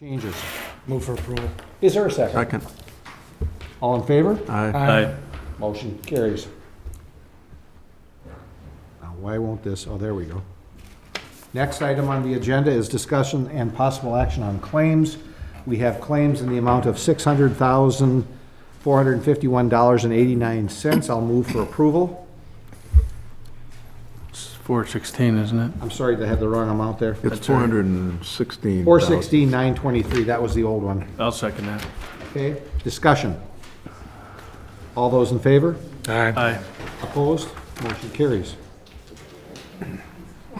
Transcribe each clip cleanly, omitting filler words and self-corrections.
Changes. Move for approval. Is there a second? Second. All in favor? Aye. Motion carries. Now, why won't this, oh, there we go. Next item on the agenda is discussion and possible action on claims. We have claims in the amount of $600,451.89. I'll move for approval. It's 416, isn't it? I'm sorry to have the wrong amount there. It's 416. 416,923, that was the old one. I'll second that. Okay, discussion. All those in favor? Aye. Aye. Opposed? Motion carries.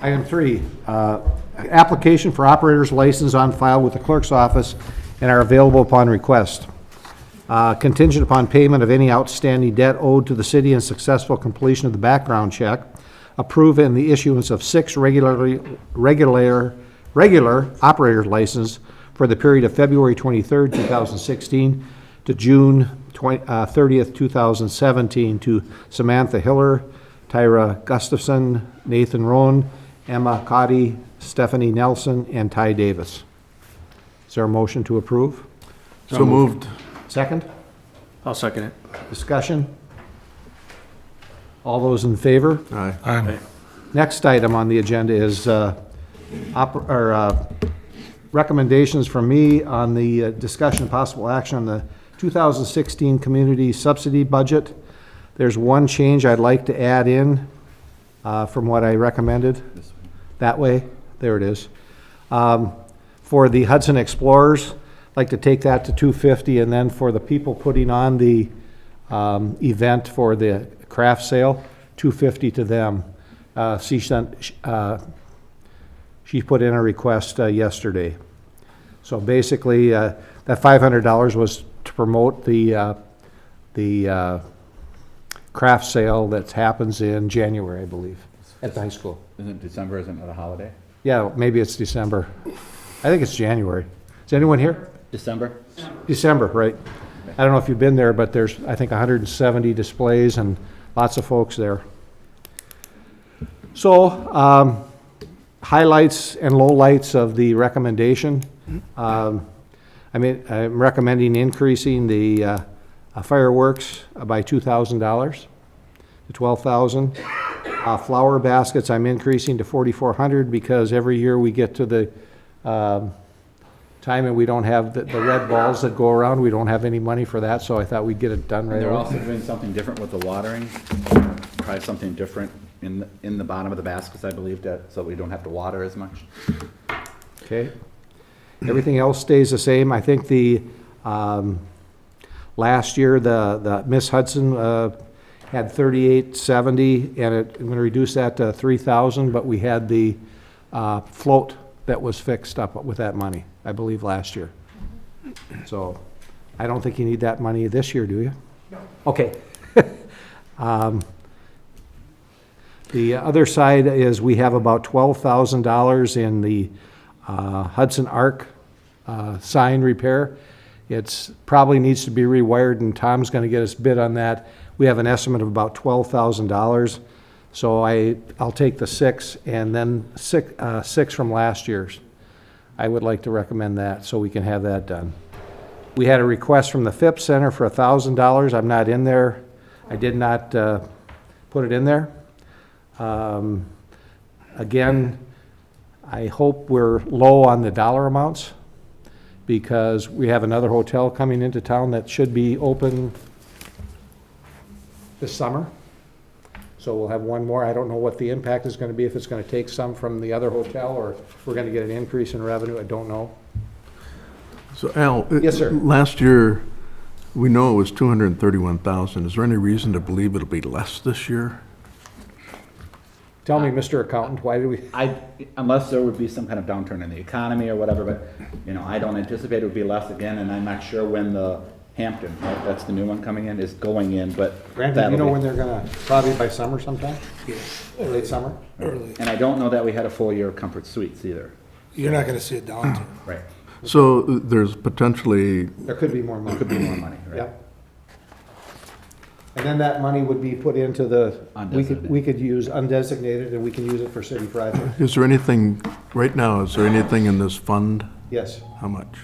Item 3, application for operator's license on file with the clerk's office and are available upon request. Contingent upon payment of any outstanding debt owed to the city and successful completion of the background check, approve in the issuance of 6 regular operator's license for the period of February 23rd, 2016 to June 30th, 2017 to Samantha Hiller, Tyra Gustafson, Nathan Rohn, Emma Cotty, Stephanie Nelson, and Ty Davis. Is there a motion to approve? So moved. Second? I'll second it. Discussion? All those in favor? Aye. Aye. Next item on the agenda is recommendations from me on the discussion and possible action on the 2016 community subsidy budget. There's one change I'd like to add in from what I recommended. That way, there it is. For the Hudson Explorers, I'd like to take that to $250, and then for the people putting on the event for the craft sale, $250 to them. She put in a request yesterday. So basically, that $500 was to promote the craft sale that happens in January, I believe, at the high school. Isn't December, isn't it a holiday? Yeah, maybe it's December. I think it's January. Is anyone here? December? December, right. I don't know if you've been there, but there's, I think, 170 displays and lots of folks there. So, highlights and lowlights of the recommendation. I'm recommending increasing the fireworks by $2,000 to $12,000. Flower baskets, I'm increasing to $4,400 because every year we get to the time and we don't have the red balls that go around. We don't have any money for that, so I thought we'd get it done right And they're away. also doing something different with the watering, probably something different in the bottom of the baskets, I believe, so we don't have to water as much. Okay. Everything else stays the same. I think the, last year, the Miss Hudson, had 3870, and I'm gonna reduce that to 3,000, but we had the, float that was fixed up with that money, I believe, last year. So, I don't think you need that money this year, do you? No. Okay. The other side is we have about $12,000 in the Hudson Arc sign repair. It's probably needs to be rewired, and Tom's going to get us bid on that. We have an estimate of about $12,000. So I'll take the 6 and then 6 from last year's. I would like to recommend that so we can have that done. We had a request from the Phipps Center for $1,000. I'm not in there. I did not put it in there. Again, I hope we're low on the dollar amounts because we have another hotel coming into town that should be open this summer. So we'll have one more. I don't know what the impact is going to be, if it's going to take some from the other hotel or if we're going to get an increase in revenue. I don't know. So Al. Yes, sir. Last year, we know it was 231,000. Is there any reason to believe it'll be less this year? Tell me, Mr. Accountant, why do we? Unless there would be some kind of downturn in the economy or whatever, but, I don't anticipate it would be less again, and I'm not sure when the Hampton, right, that's the new one coming in, is going in, but. Brandon, you know when they're gonna, probably by summer sometime? Yeah. Late summer? Early. And I don't know that we had a full year of Comfort Suites either. You're not gonna see a downturn. Right. So there's potentially, There could be more money. Could be more money, right? Yep. And then that money would be put into the, we could use undesignated, and we can use it for city projects. is there anything, right now, is there anything in this fund Yes. How much?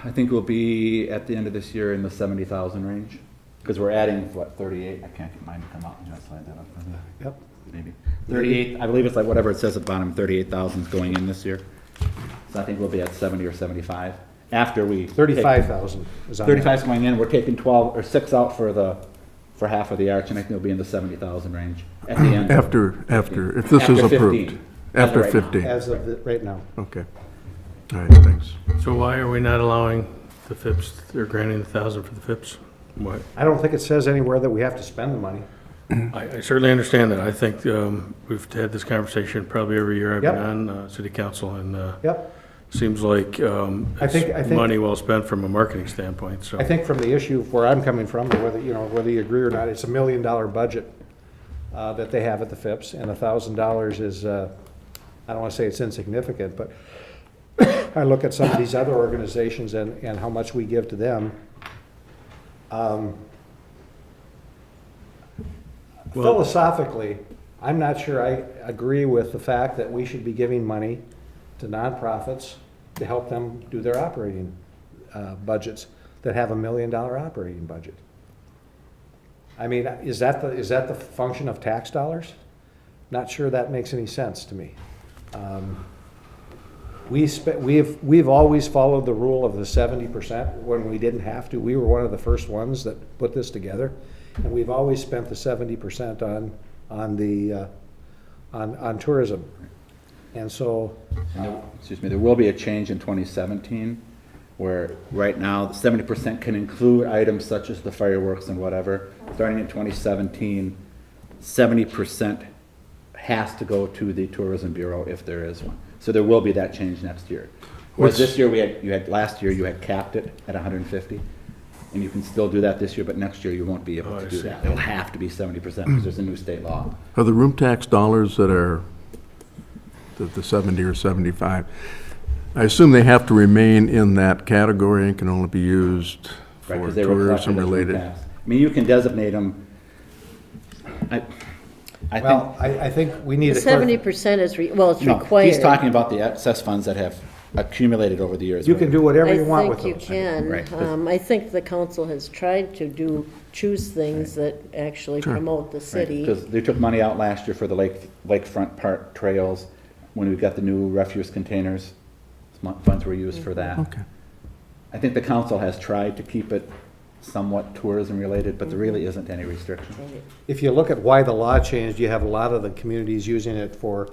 I think we'll be at the end of this year in the 70,000 range, because we're adding, what, 38? I can't get mine to come out, you know, slide that up. Yep. Maybe. 38, I believe it's like whatever it says at the bottom, 38,000 is going in this year. So I think we'll be at 70 or 75 after we. 35,000 is on there. 35 is going in, we're taking 12 or 6 out for half of the arch, and I think we'll be in the 70,000 range at the end. After, if this is After approved? 15, After as of right now. 15? As of right now. Okay. All right, thanks. So why are we not allowing the FIPS, they're granting the 1,000 for the FIPS? Why? I don't think it says anywhere that we have to spend the money. I certainly understand that. I think we've had this conversation probably every year I've been Yep. on city council, and Yep. seems like I think- it's money well spent from a marketing standpoint, so. I think from the issue where I'm coming from, or whether you agree or not, it's $1 million budget that they have at the FIPS, and $1,000 is, I don't want to say it's insignificant, but I look at some of these other organizations and how much we give to them. Philosophically, I'm not sure I agree with the fact that we should be giving money to nonprofits to help them do their operating budgets that have $1 million operating budget. I mean, is that the function of tax dollars? Not sure that makes any sense to me. We've always followed the rule of the 70% when we didn't have to. We were one of the first ones that put this together, and we've always spent the 70% on tourism. And so, Excuse me, there will be a change in 2017, where right now, 70% can include items such as the fireworks and whatever. Starting in 2017, 70% has to go to the Tourism Bureau if there is one. So there will be that change next year. Whereas this year, last year, you had capped it at 150, and you can still do that this year, but next year you won't be able Oh, to I do see. that. It'll have to be 70% because there's a new state law. Are the room tax dollars that are the 70 or 75, I assume they have to remain in that category and can only be used Right, for 'cause they were collected tourism as room related? tax. I mean, you can designate them. I think. well, I think we need The to clarify. 70% is, it's No, required. he's talking about the excess funds that have accumulated over the years. You can do whatever you want with I those. think you can. Right. I think the council has tried to choose things that actually promote the city. Because they took money out last year for the lakefront park trails, when we got the new refuse containers, funds were used for that. Okay. I think the council has tried to keep it somewhat tourism related, but there really isn't any restriction. If you look at why the law changed, you have a lot of the communities using it for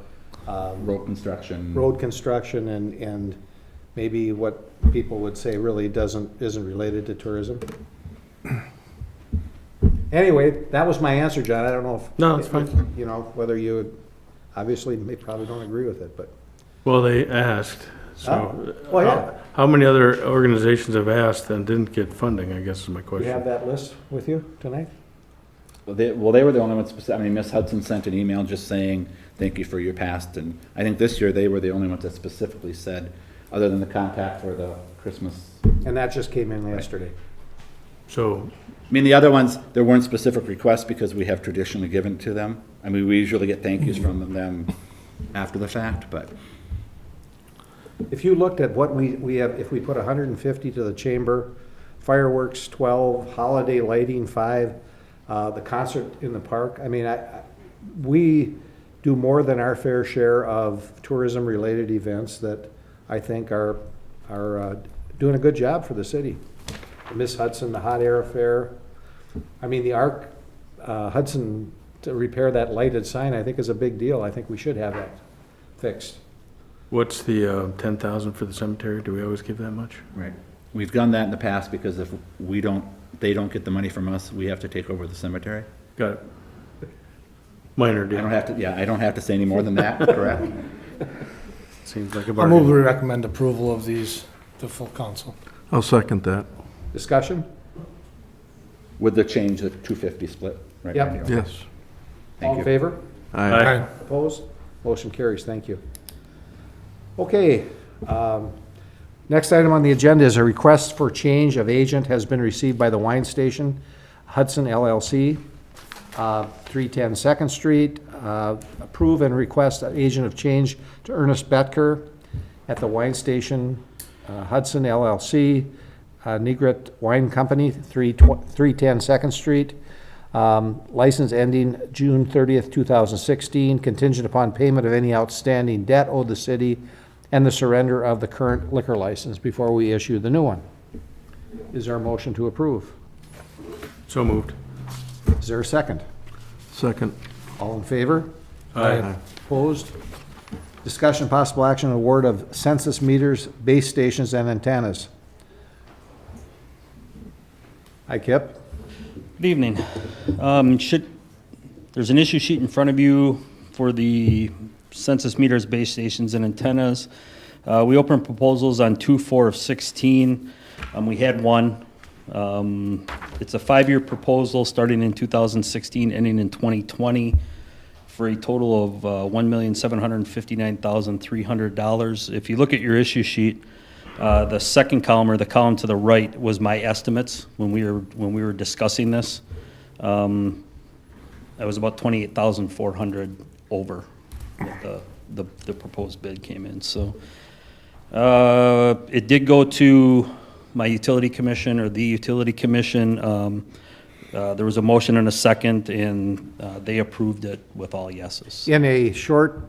Road construction. road construction and maybe what people would say really isn't related to tourism. Anyway, that was my answer, John. I don't know if. No, it's fine. You know, whether you, obviously, may probably don't agree with it, but. Well, they asked, so. Oh, well, yeah. How many other organizations have asked and didn't get funding, I guess is my You question. have that list with you tonight? Well, they were the only ones, Miss Hudson sent an email just saying, thank you for your past, and I think this year they were the only ones that specifically said, other than the contact for the Christmas. And that just came in yesterday. So, I mean, the other ones, there weren't specific requests because we have traditionally given to them. I mean, we usually get thank yous from them after the fact, but. If you looked at what we have, if we put 150 to the chamber, fireworks 12, holiday lighting 5, the concert in the park, I mean, we do more than our fair share of tourism-related events that I think are doing a good job for the city. Miss Hudson, the Hot Air Affair, I mean, the ARC, Hudson, to repair that lighted sign, I think is a big deal. I think we should have that fixed. what's the 10,000 for the cemetery? Do we always give that much? Right. We've done that in the past because if they don't get the money from us, we have to take over the cemetery. Got it. Minor I deal. don't have to say any more than that, correct? Seems like a I move we bargain. recommend approval of these to full council. I'll second that. Discussion? With the change of 250 split, right? Yep. Randy? Yes. All Thank in you. favor? Aye. Opposed? Motion carries, thank you. Okay, next item on the agenda is a request for change of agent has been received by the Wine Station, Hudson LLC, 310 Second Street. approve and request an agent of change to Ernest Betker at the Wine Station, Hudson LLC, Negret Wine Company, 310 Second Street, license ending June 30th, 2016, contingent upon payment of any outstanding debt owed the city and the surrender of the current liquor license before we issue the new one. Is there a motion to approve? So moved. Is there a second? Second. All in favor? Aye. Opposed? Discussion possible action award of census meters, base stations, and antennas. Hi, Kip. Good evening. There's an issue sheet in front of you for the census meters, base stations, and antennas. We opened proposals on 2/4 of 16. We had one. It's a 5-year proposal starting in 2016, ending in 2020, for a total of $1,759,300. If you look at your issue sheet, the second column, or the column to the right, was my estimates when we were discussing this. I was about 28,400 over what the proposed bid came in. So it did go to my utility commission, or the utility commission. There was a motion and a second, and they approved it with all yeses. In a short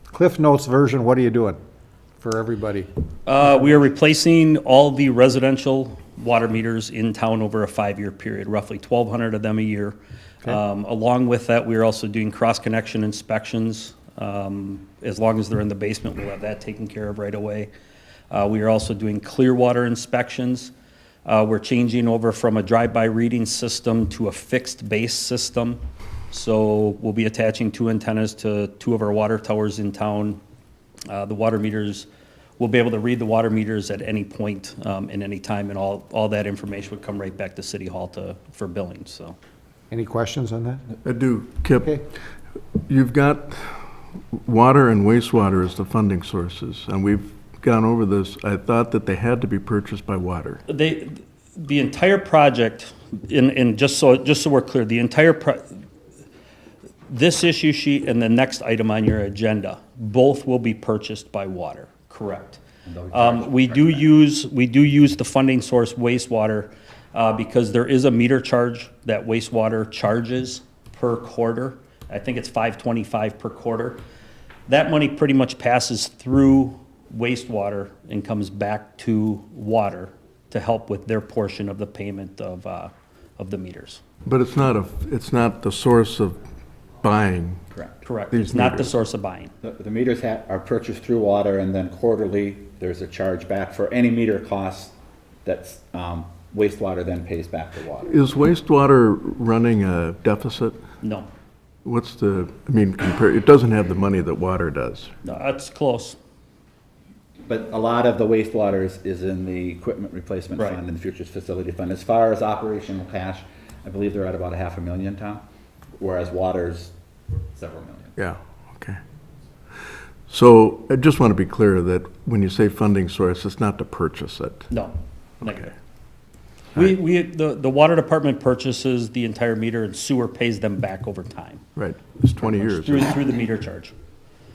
Cliff Notes version, what are you doing for everybody? We are replacing all the residential water meters in town over a 5-year period, roughly 1,200 of them a year. Along with that, we are also doing cross-connection inspections. As long as they're in the basement, we'll have that taken care of right away. We are also doing clear water inspections. We're changing over from a drive-by reading system to a fixed base system. So we'll be attaching 2 antennas to 2 of our water towers in town. The water meters, we'll be able to read the water meters at any point in any time, and all that information would come right back to City Hall for billing, so. Any questions on that? I do. Kip, Okay. you've got water and wastewater as the funding sources, and we've gone over this. I thought that they had to be purchased by water. The entire project, and just so we're clear, this issue sheet and the next item on your agenda, both will be purchased by water, correct? We do use the funding source wastewater, because there is a meter charge that wastewater charges per quarter. I think it's $5.25 per quarter. That money pretty much passes through wastewater and comes back to water to help with their portion of the payment of the meters. But it's not the source of buying. Correct. These It's not the meters. source of buying. The meters are purchased through water, and then quarterly, there's a charge back for any meter cost that's wastewater then pays back to water. Is wastewater running a deficit? No, It doesn't have the money that water does. that's close. But a lot of the wastewater is in the equipment replacement Right. fund and the futures facility fund. As far as operational cash, I believe they're at about $500,000, Tom, whereas water's several million. Yeah, okay. So I just want to be clear that when you say funding source, it's not to purchase it. No, negative. The water department purchases the entire meter, and sewer pays them back over time. Right, it's 20 years. Through the meter charge.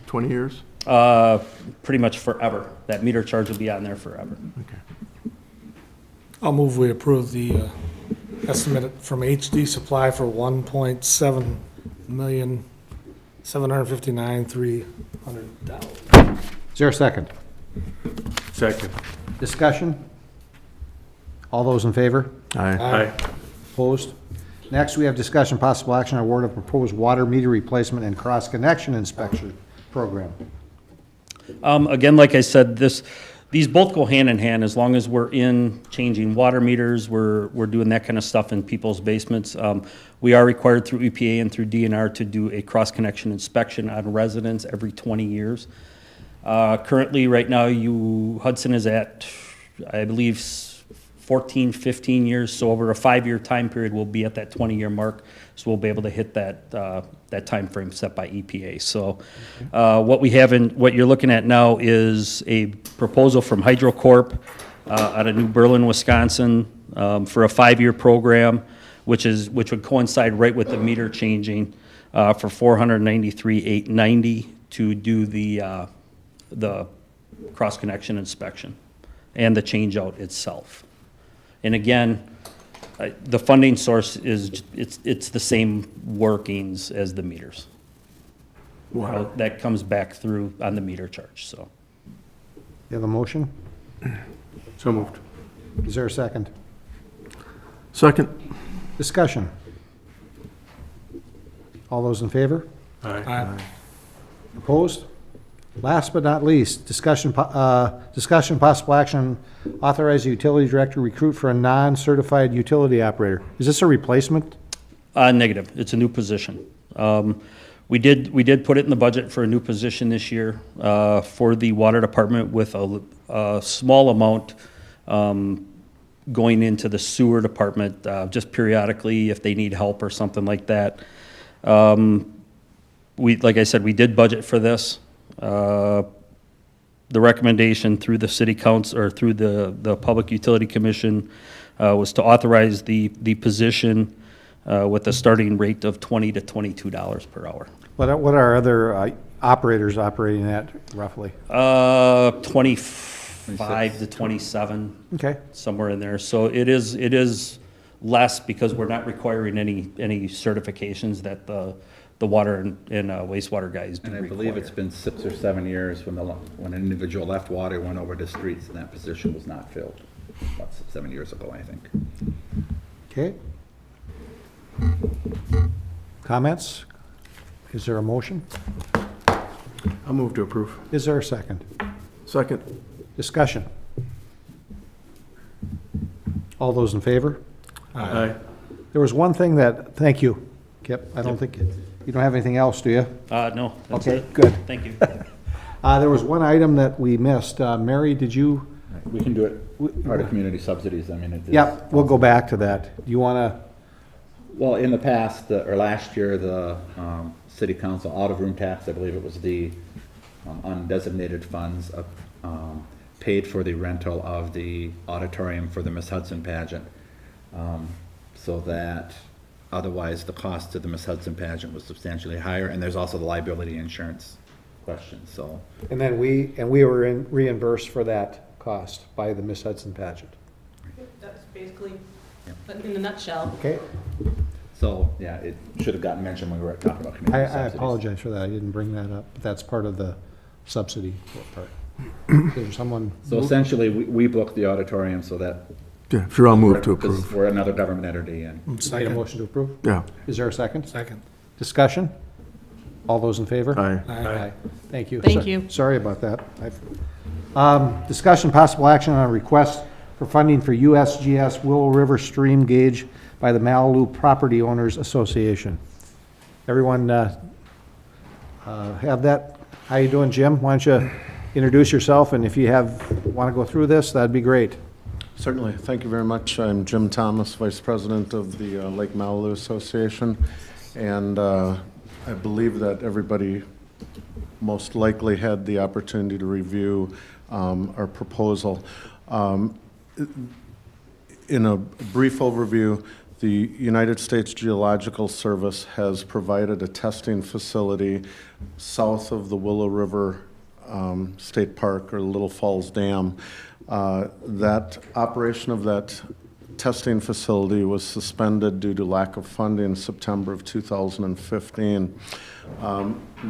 20 years? Pretty much forever. That meter charge will be on there forever. Okay. I'll move we approve the estimate from HD Supply for $1,759,300. Is there a second? Second. Discussion? All those in favor? Aye. Aye. Opposed? Next, we have discussion possible action on award of proposed water meter replacement and cross-connection inspection program. Again, like I said, these both go hand in hand. As long as we're in changing water meters, we're doing that kind of stuff in people's basements. We are required through EPA and through DNR to do a cross-connection inspection on residents every 20 years. Currently, right now, Hudson is at, I believe, 14, 15 years. So over a 5-year time period, we'll be at that 20-year mark. So we'll be able to hit that time frame set by EPA. So what you're looking at now is a proposal from HydroCorp out of New Berlin, Wisconsin, for a 5-year program, which would coincide right with the meter changing. for $493,890 to do the cross-connection inspection and the change-out itself. And again, the funding source is, it's the same workings as the meters. Wow. That comes back through on the meter charge, so. You have a motion? So moved. Is there a second? Second. Discussion. All those in favor? Aye. Opposed? Last but not least, discussion possible action, authorize the utility director to recruit for a non-certified utility operator. Is this a replacement? Negative, it's a new position. We did put it in the budget for a new position this year for the water department with a small amount going into the sewer department, just periodically if they need help or something like that. Like I said, we did budget for this. The recommendation through the city council, or through the Public Utility Commission, was to authorize the position with a starting rate of $20 to $22 per hour. What are other operators operating at roughly? 25 to 27, Okay, somewhere in there. So it is less because we're not requiring any certifications that the water and wastewater guys do And I require. believe it's been 6 or 7 years when when an individual left water, went over to streets, and that position was not filled. About 7 years ago, I think. okay. Comments? Is there a motion? I'll move to approve. Is there a second? Second. Discussion. All those in favor? Aye. There was one thing that, thank you, Kip, I don't think, you don't have anything else, do you? No, that's Okay, it. good. Thank you. There was one item that we missed. Mary, did you? We can do it, part of community subsidies, I mean, it is. Yeah, we'll go back to that. Do you want to? Well, in the past, or last year, the city council out-of-room tax, I believe it was the undesignated funds, paid for the rental of the auditorium for the Miss Hudson pageant. So that otherwise the cost of the Miss Hudson pageant was substantially higher, and there's also the liability insurance question, so. And then we were reimbursed for that cost by the Miss Hudson pageant. That's basically, in a nutshell. Okay, So, yeah, it should have gotten mentioned when we were talking about community I subsidies. apologize for that. I didn't bring that up. But that's part of the subsidy part. Is there someone? So essentially, we booked the auditorium so that. Yeah, sure, I'll move to because approve. we're another government entity, and Need a Second. motion to approve? Yeah. Is there a second? Second. Discussion? All those in favor? Aye. Aye. Thank you. Thank you. Sorry about that. Discussion possible action on a request for funding for USGS Willow River Stream Gauge by the Malibu Property Owners Association. Everyone have that? How you doing, Jim? Why don't you introduce yourself, and if you want to go through this, that'd be great. Certainly. Thank you very much. I'm Jim Thomas, Vice President of the Lake Malibu Association, and I believe that everybody most likely had the opportunity to review our proposal. In a brief overview, the United States Geological Service has provided a testing facility south of the Willow River State Park, or Little Falls Dam. That operation of that testing facility was suspended due to lack of funding in September of 2015.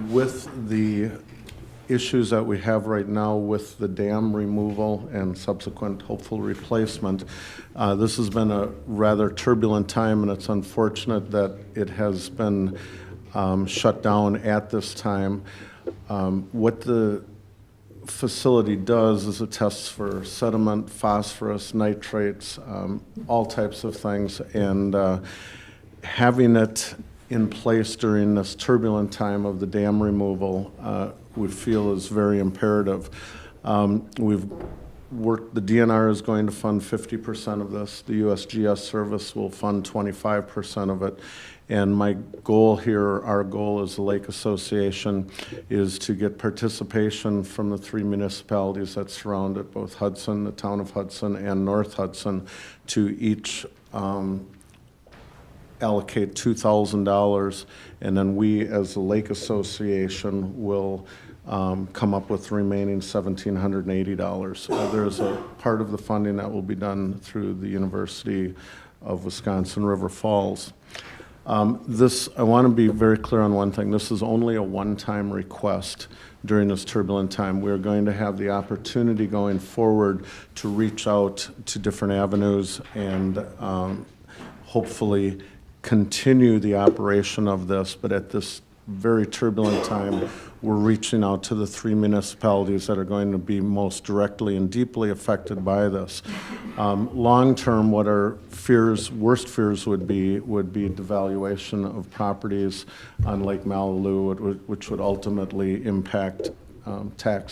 With the issues that we have right now with the dam removal and subsequent hopeful replacement, this has been a rather turbulent time, and it's unfortunate that it has been shut down at this time. What the facility does is it tests for sediment, phosphorus, nitrates, all types of things, and having it in place during this turbulent time of the dam removal, we feel is very imperative. We've worked, the DNR is going to fund 50% of this. The USGS service will fund 25% of it. And my goal here, our goal as the Lake Association, is to get participation from the 3 municipalities that surround it, both Hudson, the town of Hudson, and North Hudson, to each allocate $2,000, and then we, as the Lake Association, will come up with the remaining $1,780. There's a part of the funding that will be done through the University of Wisconsin River Falls. I want to be very clear on one thing. This is only a one-time request during this turbulent time. We're going to have the opportunity going forward to reach out to different avenues and hopefully continue the operation of this. But at this very turbulent time, we're reaching out to the 3 municipalities that are going to be most directly and deeply affected by this. Long-term, what our worst fears would be devaluation of properties on Lake Malibu, which would ultimately impact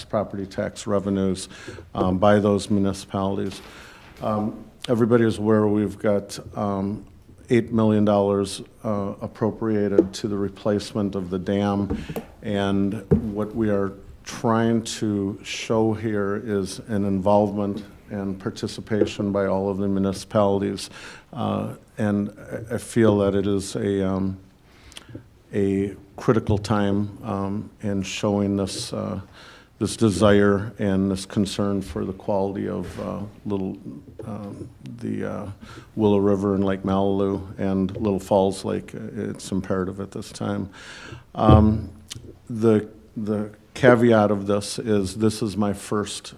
property tax revenues by those municipalities. Everybody is aware we've got $8 million appropriated to the replacement of the dam, and what we are trying to show here is an involvement and participation by all of the municipalities, and I feel that it is a critical time in showing this desire and this concern for the quality of the Willow River and Lake Malibu and Little Falls Lake. It's imperative at this time. The caveat of this is my first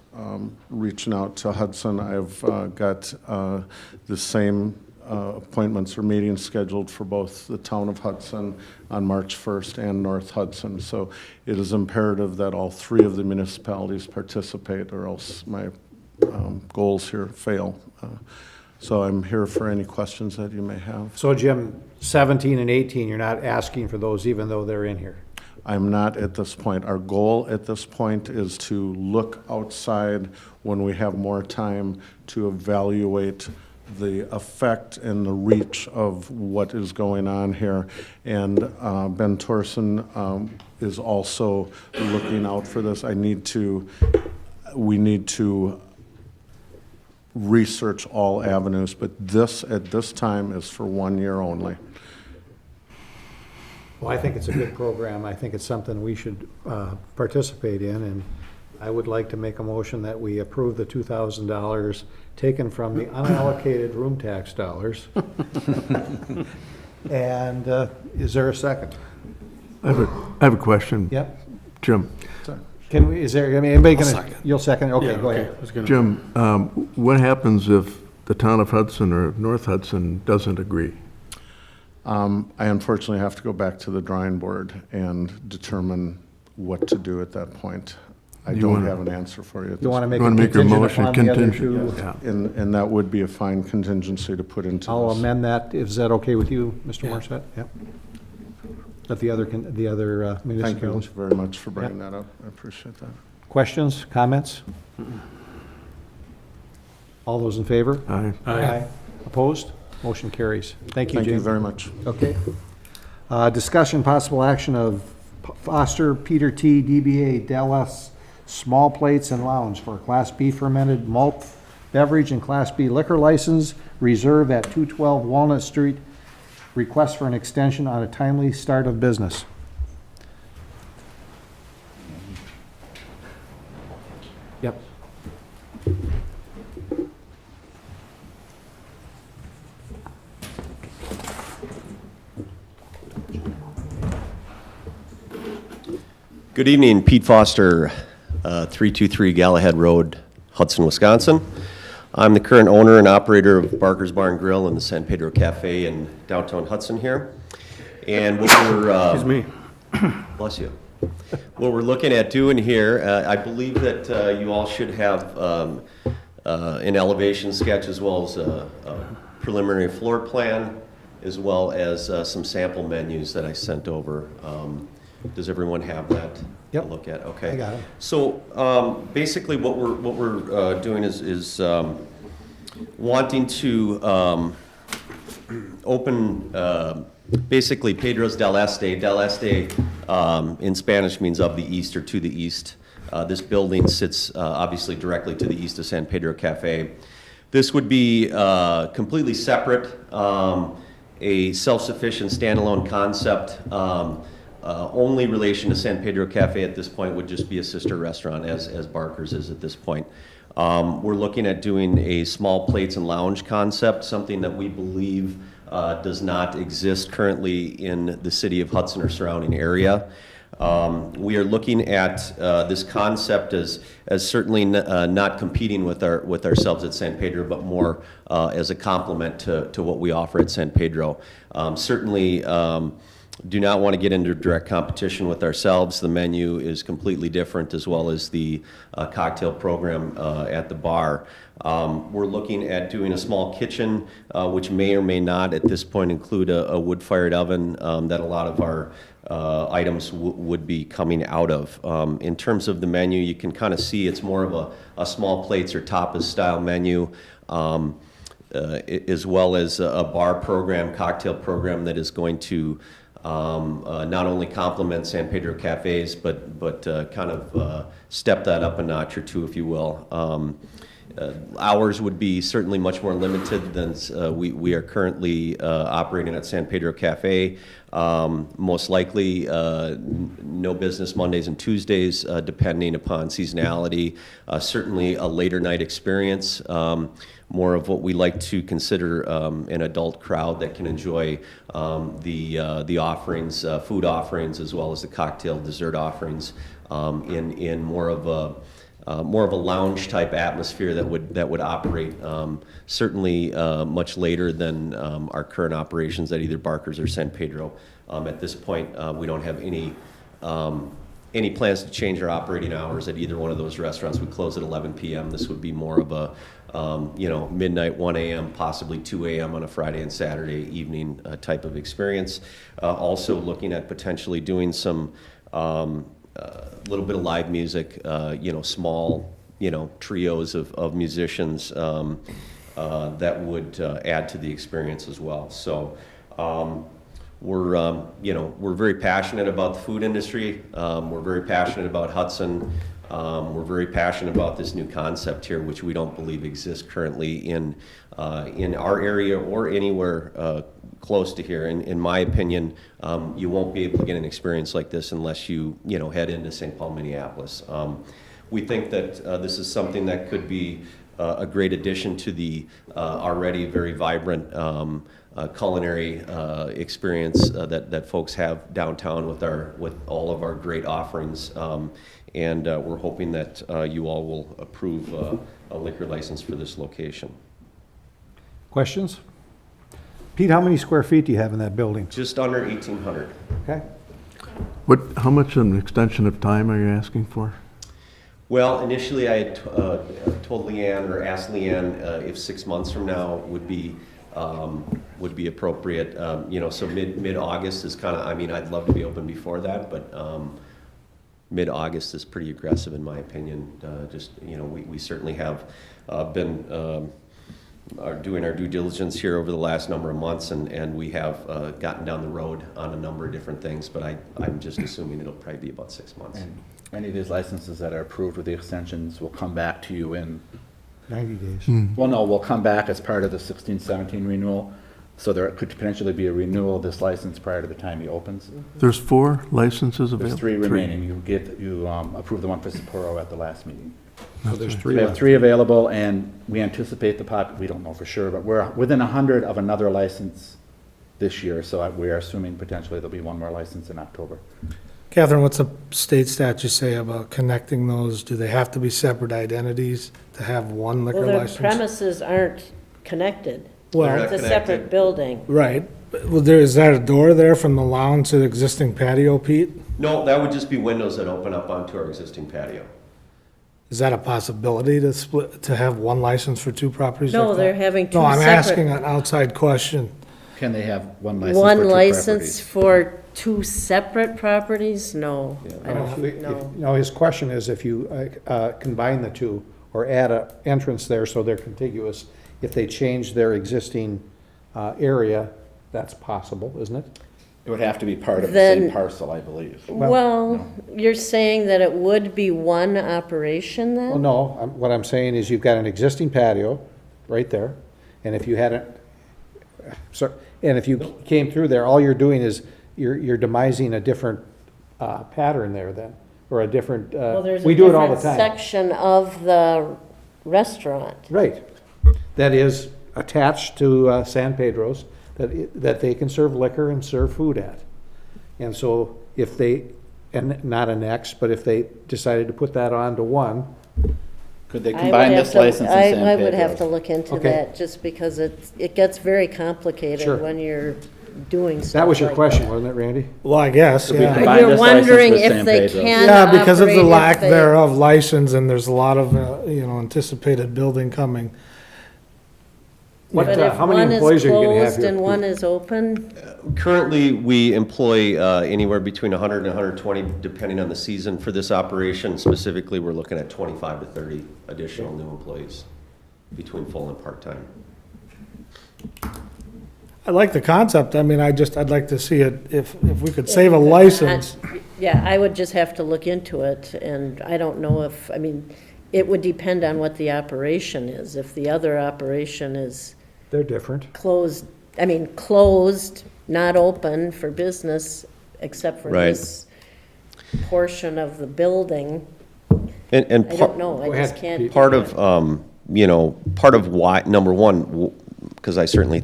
reaching out to Hudson. I've got the same appointments or meetings scheduled for both the town of Hudson on March 1st and North Hudson. So it is imperative that all 3 of the municipalities participate, or else my goals here fail. So I'm here for any questions that you may have. So Jim, 17 and 18, you're not asking for those even though they're in here? I'm not at this point. Our goal at this point is to look outside when we have more time to evaluate the effect and the reach of what is going on here. And Ben Torsen is also looking out for this. We need to research all avenues, but this, at this time, is for 1 year only. Well, I think it's a good program. I think it's something we should participate in, and I would like to make a motion that we approve the $2,000 taken from the unallocated room tax dollars. And is there a second? I have a question. Yep. Jim, Anybody gonna? You'll second? Okay, Yeah, go okay. ahead. I was gonna- Jim, what happens if the town of Hudson or North Hudson doesn't agree? I unfortunately have to go back to the drawing board and determine what to do at that point. I don't have an answer for you. You want to make You a wanna make your contingent motion upon the other contingent? two? Yeah. And that would be a fine contingency to put into this. I'll amend that. Is that okay with you, Mr. Morissette? Yep. But the other Thank you municipalities? very much for bringing that up. I appreciate that. Questions, comments? All those in favor? Aye. Opposed? Motion carries. Thank you, Thank Jim. you very much. Okay. Discussion possible action of Foster Peter T. DBA Dallas Small Plates and Lounge for a Class B fermented malt beverage and Class B liquor license reserve at 212 Walnut Street. Request for an extension on a timely start of business. Yep. Good evening, Pete Foster, 323 Galahad Road, Hudson, Wisconsin. I'm the current owner and operator of Barker's Bar and Grill and the San Pedro Cafe in downtown Hudson here. And what we're... Excuse me. Bless you. What we're looking at doing here, I believe that you all should have an elevation sketch as well as a preliminary floor plan, as well as some sample menus that I sent over. Does everyone have that Yep. to look at? Okay. I got it. So basically, what we're doing is wanting to open basically Pedro's del Este. Del Este in Spanish means of the east or to the east. This building sits obviously directly to the east of San Pedro Cafe. This would be completely separate a self-sufficient standalone concept. Only relation to San Pedro Cafe at this point would just be a sister restaurant, as Barker's is at this point. We're looking at doing a small plates and lounge concept, something that we believe does not exist currently in the city of Hudson or surrounding area. We are looking at this concept as certainly not competing with ourselves at San Pedro, but more as a complement to what we offer at San Pedro. Certainly do not want to get into direct competition with ourselves. The menu is completely different, as well as the cocktail program at the bar. We're looking at doing a small kitchen, which may or may not at this point include a wood-fired oven that a lot of our items would be coming out of. In terms of the menu, you can kind of see it's more of a small plates or tapas style menu, as well as a bar program, cocktail program that is going to not only complement San Pedro Cafes, but kind of step that up a notch or two, if you will. Hours would be certainly much more limited than we are currently operating at San Pedro Cafe. Most likely, no business Mondays and Tuesdays, depending upon seasonality. Certainly a later night experience, more of what we like to consider an adult crowd that can enjoy the offerings, food offerings, as well as the cocktail dessert offerings in more of a lounge type atmosphere that would operate certainly much later than our current operations at either Barker's or San Pedro. At this point, we don't have any plans to change our operating hours at either one of those restaurants. We close at 11 p.m. This would be more of a midnight, 1 a.m., possibly 2 a.m. on a Friday and Saturday evening type of experience. Also looking at potentially doing some little bit of live music, small, trios of musicians that would add to the experience as well. So we're very passionate about the food industry. We're very passionate about Hudson. We're very passionate about this new concept here, which we don't believe exists currently in our area or anywhere close to here. In my opinion, you won't be able to get an experience like this unless you head into St. Paul, Minneapolis. We think that this is something that could be a great addition to the already very vibrant culinary experience that folks have downtown with all of our great offerings. And we're hoping that you all will approve a liquor license for this location. Questions? Pete, how many square feet do you have in that building? Just under 1,800. Okay. How much of an extension of time are you asking for? Well, initially I had told Leanne or asked Leanne if 6 months from now would be appropriate. So mid-August is kind of, I'd love to be open before that, but mid-August is pretty aggressive in my opinion. We certainly have been are doing our due diligence here over the last number of months, and we have gotten down the road on a number of different things, but I'm just assuming it'll probably be about 6 months. And any of these licenses that are approved with the extensions will come back to you in 90 days. Well, no, we'll come back as part of the 16-17 renewal, so there could potentially be a renewal of this license prior to the time he opens. There's 4 licenses available? There's 3 remaining. You approved the one for Sapporo at the last meeting. So there's 3 We have left. 3 available, and we anticipate we don't know for sure, but we're within 100 of another license this year, so we are assuming potentially there'll be one more license in October. Catherine, what's the state statute say about connecting those? Do they have to be separate identities to have one liquor Well, their license? premises aren't connected. Well, It's a separate building. right. Well, is that a door there from the lounge to the existing patio, Pete? No, that would just be windows that open up onto our existing patio. Is that a possibility to have one license for 2 properties like No, that? they're having 2 No, I'm asking separate. an outside question. Can they have one license for One 2 license properties? for 2 separate properties? No, I Well, don't know. No, his question is if you combine the 2 or add an entrance there so they're contiguous, if they change their existing area, that's possible, isn't it? It would have to be part of the Then- same parcel, I believe. Well, you're saying that it would be one operation Well, then? no, what I'm saying is you've got an existing patio right there, and if you had And if you came through there, all you're doing is, you're demising a different pattern there then, or a different, Well, there's a we do it all the different time. section of the restaurant. Right. That is attached to San Pedro's, that they can serve liquor and serve food at. And so if they, and not annexed, but if they decided to put that onto one, Could they I would combine have this to- license in San Pedro? I would have to look into Okay. that, just because it gets very Sure. complicated when you're doing stuff that was your like question, that. wasn't it, Randy? Well, I guess, Could we yeah. combine You're this license wondering with if San they Pedro's? can Yeah, because of the operate, if lack they- thereof license, and there's a lot of, anticipated building coming. What, But if how many one is employees are you gonna have closed here? and one is open, Currently, we employ anywhere between 100 and 120, depending on the season for this operation. Specifically, we're looking at 25 to 30 additional new employees between full and part-time. I like the concept. I mean, I'd like to see it, if we could save a license. yeah, I would just have to look into it, and I don't know if, I mean, it would depend on what the operation is. If the other operation is They're different. closed, not open for business, except for Right. this portion of the building, And I don't know, I just can't. part of, part of why, number one, because I certainly,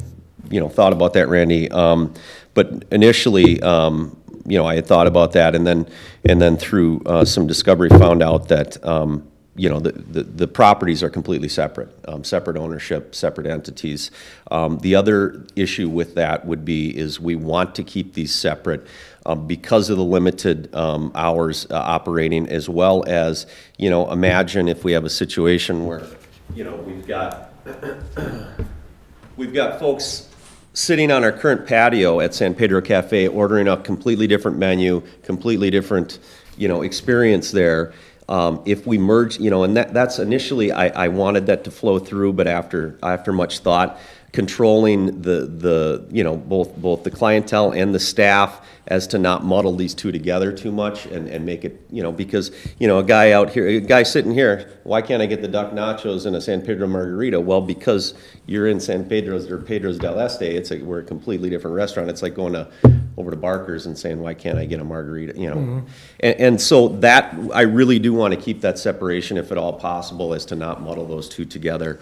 thought about that, Randy, but initially, I had thought about that, and then through some discovery, found out that, the properties are completely separate, separate ownership, separate entities. The other issue with that is we want to keep these separate because of the limited hours operating, as well as, imagine if we have a situation where, we've got folks sitting on our current patio at San Pedro Cafe, ordering a completely different menu, completely different, experience there. If we merge, and that's initially, I wanted that to flow through, but after much thought, controlling both the clientele and the staff as to not muddle these two together too much and make it, because, a guy sitting here, why can't I get the duck nachos and a San Pedro margarita? Well, because you're in San Pedro's or Pedro's del Este, we're a completely different restaurant. It's like going over to Barker's and saying, why can't I get a margarita, And so that, I really do want to keep that separation, if at all possible, as to not muddle those two together.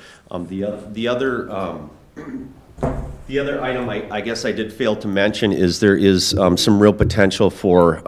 The other item I guess I did fail to mention is there is some real potential for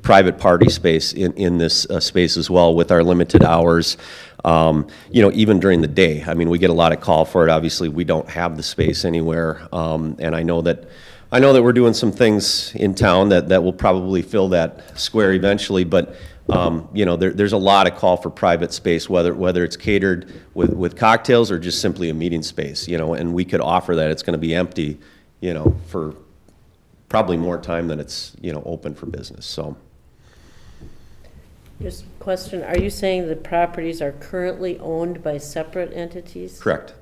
private party space in this space as well, with our limited hours. Even during the day. I mean, we get a lot of call for it. Obviously, we don't have the space anywhere, and I know that we're doing some things in town that will probably fill that square eventually, but there's a lot of call for private space, whether it's catered with cocktails or just simply a meeting space, and we could offer that. It's going to be empty, for probably more time than it's, open for business, so. Just a question, are you saying the properties are currently owned by separate entities? Correct.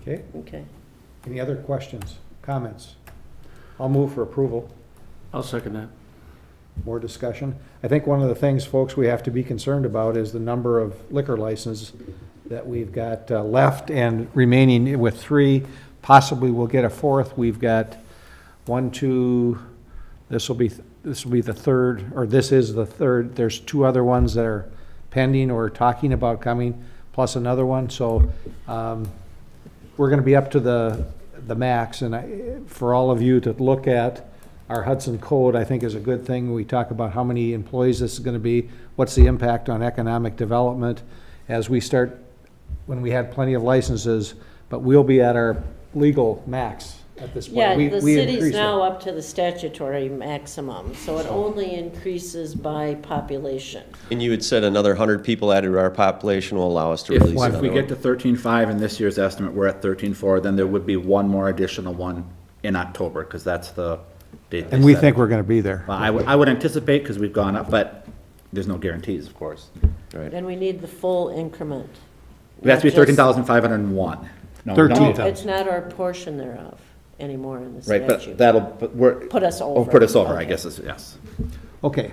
Okay, Okay. any other questions, comments? I'll move for approval. I'll second that. More discussion? I think one of the things, folks, we have to be concerned about is the number of liquor licenses that we've got left and remaining with 3. Possibly we'll get a 4th. We've got 1, 2, this will be the 3rd, or this is the 3rd. There's 2 other ones that are pending or talking about coming, plus another one. So we're going to be up to the max. And for all of you to look at our Hudson code, I think is a good thing. We talk about how many employees this is going to be, what's the impact on economic development as we start, when we had plenty of licenses, but we'll be at our legal max at this point. Yeah, We the city's increased it. now up to the statutory maximum, so it only increases by population. And you had said another 100 people added to our population will allow us to If release we another get one. to 13.5 in this year's estimate, we're at 13.4, then there would be one more additional one in October, because that's the date they And we set. think we're going to be there. Well, I would anticipate, because we've gone up, but there's no guarantees, of course. Right. And we need the full increment. It has to be not just- 13,501. No, 13,000. It's not our portion thereof anymore in the Right, statute. but we're. Put us over. Put us over, I Okay. guess, yes. Okay.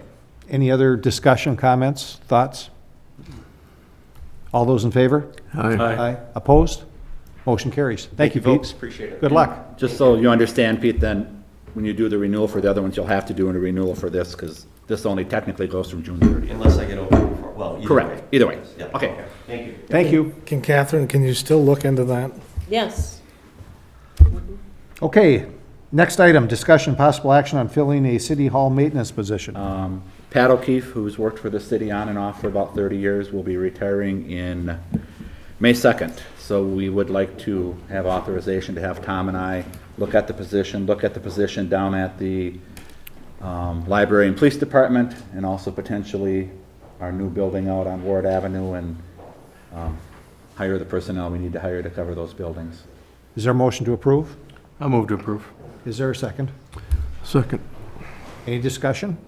Any other discussion, comments, thoughts? All those in favor? Aye. Aye. Opposed? Motion carries. Thank you, folks. Pete. Appreciate it. Good luck. Just so you understand, Pete, then, when you do the renewal for the other ones, you'll have to do a renewal for this, because this only technically goes from June 30th. Unless I get over, before- well, either way. Correct, either way. Yeah, Okay. Thank you. Thank you. Catherine, can you still look into that? Yes. Okay, next item, discussion possible action on filling a city hall maintenance position. Pat O'Keefe, who's worked for the city on and off for about 30 years, will be retiring in May 2nd. So we would like to have authorization to have Tom and I look at the position down at the library and police department, and also potentially our new building out on Ward Avenue, and hire the personnel we need to hire to cover those buildings. Is there a motion to approve? I'll move to approve. Is there a second? Second. Any discussion?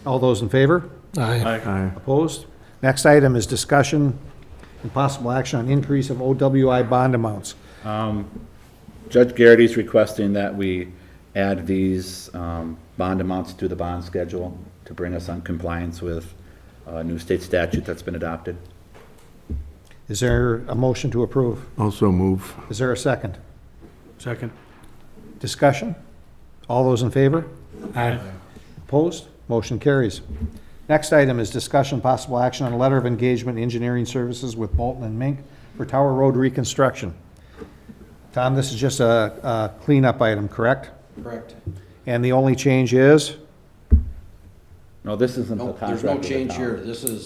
All those in favor? Aye. Aye. Opposed? Next item is discussion and possible action on increase of OWI bond amounts. Judge Garrity's requesting that we add these bond amounts to the bond schedule to bring us on compliance with a new state statute that's been adopted. Is there a motion to approve? Also move. Is there a second? Second. Discussion? All those in favor? Aye. Opposed? Motion carries. Next item is discussion possible action on a letter of engagement engineering services with Bolton and Mink for Tower Road reconstruction. Tom, this is just a cleanup item, correct? Correct. And the only change is? No, this isn't the Nope, contract. there's no with the change town. here.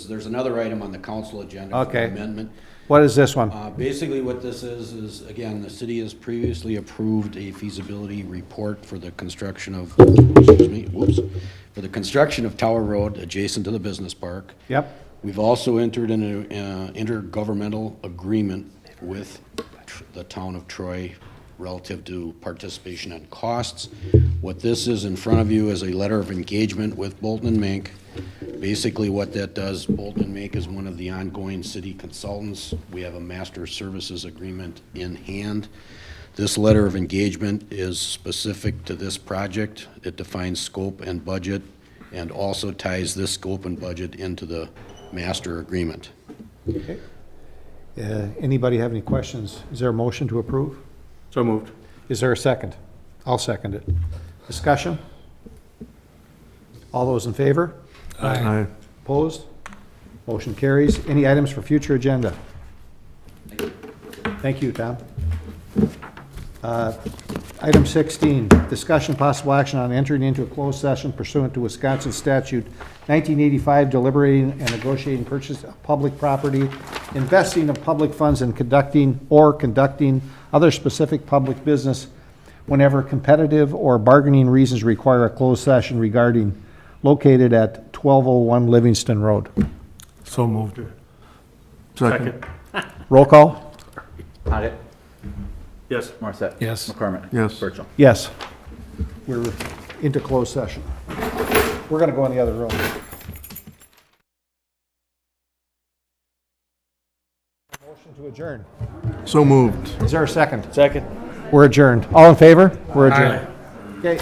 There's another item on the council agenda for Okay. amendment. What is this one? Basically what this is, again, the city has previously approved a feasibility report for the construction of, excuse me, whoops, for the construction of Tower Road adjacent to the business park. Yep. We've also entered into intergovernmental agreement with the town of Troy relative to participation and costs. What this is in front of you is a letter of engagement with Bolton and Mink. Basically what that does, Bolton and Mink is one of the ongoing city consultants. We have a master services agreement in hand. This letter of engagement is specific to this project. It defines scope and budget, and also ties this scope and budget into the master agreement. Okay. Anybody have any questions? Is there a motion to approve? So moved. Is there a second? I'll second it. Discussion? All those in favor? Aye. Opposed? Motion carries. Any items for future agenda? Thank you, Tom. Item 16, discussion possible action on entering into a closed session pursuant to Wisconsin statute 1985, deliberating and negotiating purchase of public property, investing of public funds, and conducting other specific public business whenever competitive or bargaining reasons require a closed session regarding located at 1201 Livingston Road. So moved. Second. Roll call? Hackett, Yes. Morissette. Yes. McCormick. Yes. Burchell. Yes. We're into closed session. We're going to go in the other room. Motion to adjourn. So moved. Is there a second? Second. We're adjourned. All in favor? We're adjourned. Okay.